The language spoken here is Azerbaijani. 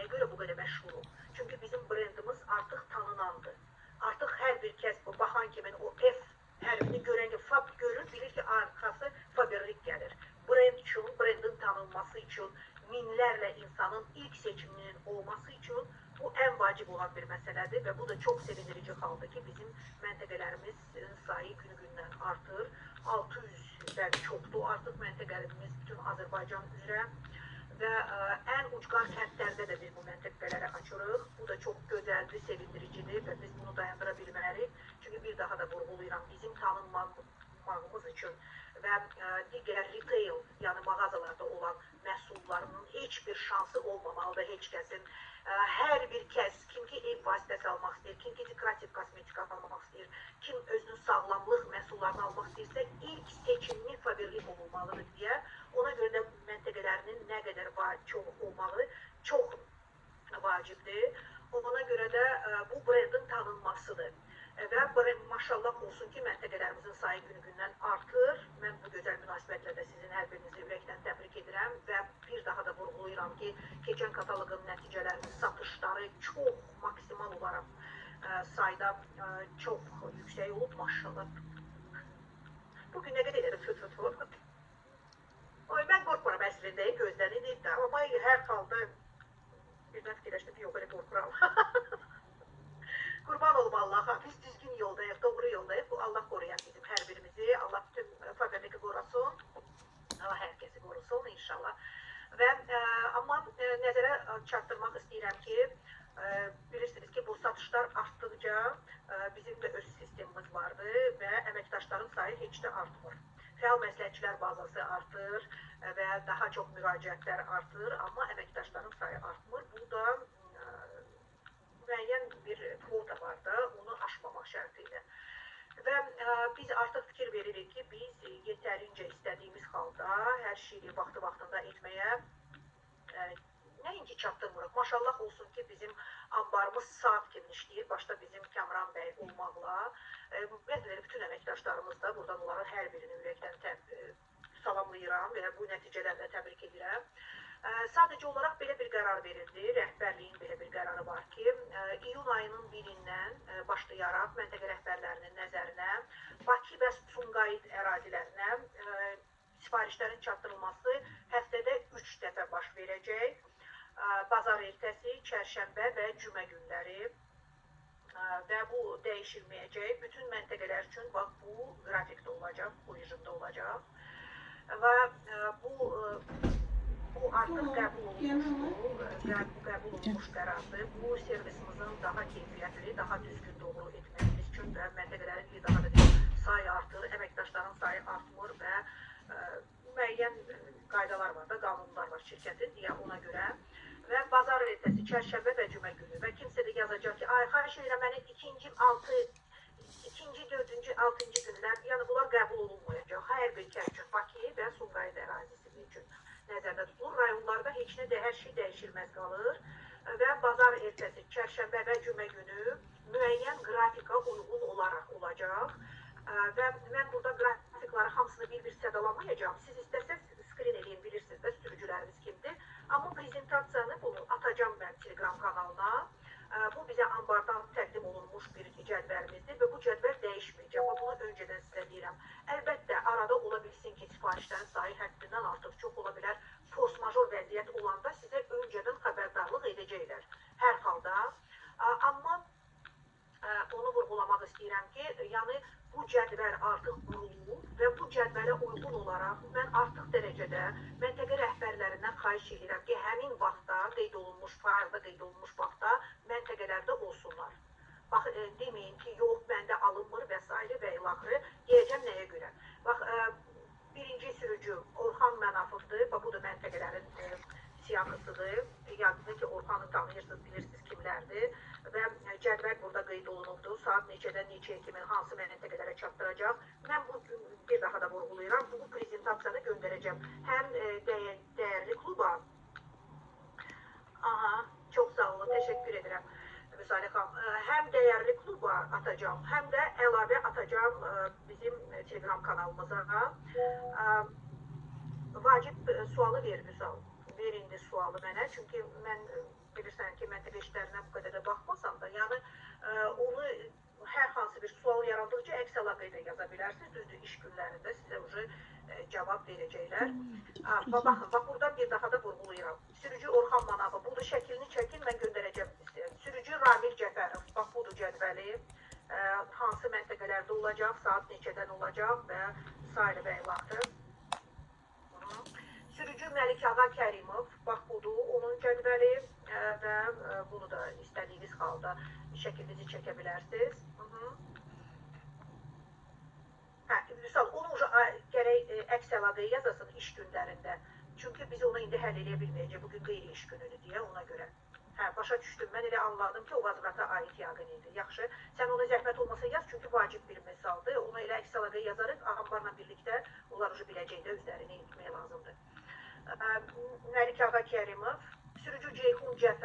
nəyə görə bu qədər məşğuluq? Çünki bizim brendimiz artıq tanınandır. Artıq hər bir kəs bu baxan kimi o F hərfini görən ki, Fab görür, bilir ki, arxası Faberlic gəlir. Brend üçün, brendin tanınması üçün, minlərlə insanın ilk seçiminin olması üçün bu ən vacib olan bir məsələdir və bu da çox sevindirici haldır ki, bizim məntəqələrimizin sayı günü-gündən artır. 600-dən çoxdur artıq məntəqələrimiz bütün Azərbaycan üzrə və ən ucqar kəndlərdə də biz bu məntəqələri açırıq. Bu da çox gözəldir, sevindiricidir və biz bunu dayandıra bilmərik. Çünki bir daha da vurğulayıram, bizim tanınmağımız üçün və digər retail, yəni mağazalarda olan məhsullarının heç bir şansı olmamalıdır heç kəsin. Hər bir kəs, kim ki ev vasitəsi almaq istəyir, kim ki dekorativ kosmetika almaq istəyir, kim özünün sağlamlıq məhsullarını almaq istəyirsə, ilk seçimini Faberlic olmalıdır deyə. Ona görə də məntəqələrinin nə qədər çox olmalı çox vacibdir. Ona görə də bu brendin tanınmasıdır. Və maşallah olsun ki, məntəqələrimizin sayı günü-gündən artır. Mən bu gözəl münasibətlə də sizin hər birinizi ürəkdən təbrik edirəm və bir daha da vurğulayıram ki, keçən kataloqun nəticələrinin satışları çox maksimal olaraq sayda çox yüksək olub, maşallah. Bugün nə qədər fıt-fıt. Mən qorxmuram əslində, gözlənildi də, amma hər halda birdən fikirləşdim ki, yox, elə qorxuram. Qurban olub Allaha, biz düzgün yoldayıq, doğru yoldayıq. Bu Allah qoruyan bizim hər birimizi, Allah bütün Faberlic'i qorusun, Allah hər kəsi qorusun inşallah. Və amma nəzərə çatdırmaq istəyirəm ki, bilirsiniz ki, bu satışlar artdıqca bizim də öz sistemimiz vardır və əməkdaşların sayı heç də artmır. Fəal məsləhətçilər bazası artır və daha çox müraciətlər artır, amma əməkdaşların sayı artmır. Bu da müəyyən bir kvota var da, onu aşmamaq şərti ilə. Və biz artıq fikir veririk ki, biz yetərincə istədiyimiz halda hər şeyi vaxtı-vaxtında etməyə nəinki çatdırmırıq. Maşallah olsun ki, bizim ambarımız saat kimi işləyir, başda bizim Kamran bəy olmaqla. Bütün əməkdaşlarımız da, buradan onların hər birini ürəkdən salamlayıram və bu nəticələrlə təbrik edirəm. Sadəcə olaraq belə bir qərar verildi, rəhbərliyin belə bir qərarı var ki, iyun ayının 1-dən başlayaraq məntəqə rəhbərlərinin nəzərinə Bakı və Sumqayıt ərazilərinə sifarişlərin çatdırılması həftədə 3 dəfə baş verəcək. Bazar ertəsi, çərşənbə və cümə günləri və bu dəyişilməyəcək. Bütün məntəqələr üçün bu qrafikdə olacaq, bu rejimdə olacaq və bu artıq qəbul olunmuş qərardır. Bu servisimizin daha keyfiyyətli, daha düzgün doğru etməyimiz üçün və məntəqələrin bir daha da sayı artır, əməkdaşların sayı artmır və müəyyən qaydalar var da, qanunlar var şirkətin deyə ona görə. Və bazar ertəsi, çərşənbə və cümə günü və kimsə də yazacaq ki, ay, xahiş edirəm, mənə ikinci, dördüncü, altıncı günlər, yəni bunlar qəbul olunmayacaq. Hər bir kəs üçün Bakı və Sumqayıt ərazisi üçün nəzərdə tutulur. Rayonlarda heç nə, hər şey dəyişilməz qalır və bazar ertəsi, çərşənbə və cümə günü müəyyən qrafika uyğun olaraq olacaq və mən burada qrafikları hamısını bir-bir sədalamayacağım. Siz istəsəz skrin edin, bilirsiniz də sürücülərimiz kimdir. Amma prezentasiyanı bunu atacağım mən Telegram kanalına. Bu bizə ambardan təqdim olunmuş bir cədvəlimizdir və bu cədvəl dəyişməyəcək. Amma bunu öncədən sizə deyirəm. Əlbəttə, arada ola bilsin ki, sifarişlərin sayı həddindən artıq çox ola bilər. Force major vəziyyət olanda sizə öncədən xəbərdarlıq edəcəklər. Hər halda. Amma onu vurğulamaq istəyirəm ki, yəni bu cədvəl artıq qurulur və bu cədvələ uyğun olaraq mən artıq dərəcədə məntəqə rəhbərlərindən xahiş edirəm ki, həmin vaxtda qeyd olunmuş, faildə qeyd olunmuş vaxtda məntəqələrdə olsunlar. Bax, deməyin ki, yox, məndə alınmır və s. və ilaxırı deyəcəm nəyə görə. Bax, birinci sürücü Orxan Mənafovdur, bu da məntəqələrin siyahısıdır. Yadınızda ki, Orxanı tanıyırsınız, bilirsiniz kimlərdir və cədvəl burada qeyd olunubdur. Saat neçədən neçəyə kimi hansı məntəqələrə çatdıracaq. Mən bu bir daha da vurğulayıram. Bu prezentasiyanı göndərəcəm. Həm dəyərli kluba, çox sağ olun, təşəkkür edirəm. Həm dəyərli kluba atacağım, həm də əlavə atacağım bizim Telegram kanalımıza. Vacib sualı verin indi sualı mənə, çünki mən bilirsən ki, məntəqə işlərinə bu qədər də baxmasam da, yəni onu hər hansı bir sual yarandıqca əks əlaqə ilə yaza bilərsiniz. Düzdür, iş günlərində sizə уже cavab verəcəklər. Baxın, bax burada bir daha da vurğulayıram. Sürücü Orxan Manavov, budur şəklini çəkin, mən göndərəcəm sizə. Sürücü Ramil Cəfərov, bax budur cədvəli. Hansı məntəqələrdə olacaq, saat neçədən olacaq və s. və ilaxır. Sürücü Məlik Ağa Kərimov, bax budur, onun cədvəli və bunu da istədiyiniz halda şəklinizi çəkə bilərsiniz. Misal, onu gərək əks əlaqəyə yazasın iş günlərində. Çünki biz onu indi həll edə bilməyəcək, bugün qeyri iş günüdür deyə ona görə. Başa düşdüm, mən elə anladım ki, o vazifata aid yaqin idi. Yaxşı, sən ona zəhmət olmasa yaz, çünki vacib bir misaldır. Ona elə əks əlaqə yazarıq, ağamlarla birlikdə onlar biləcəkdə özlərini etmək lazımdır. Məlik Ağa Kərimov, sürücü Ceyhun Cəfər.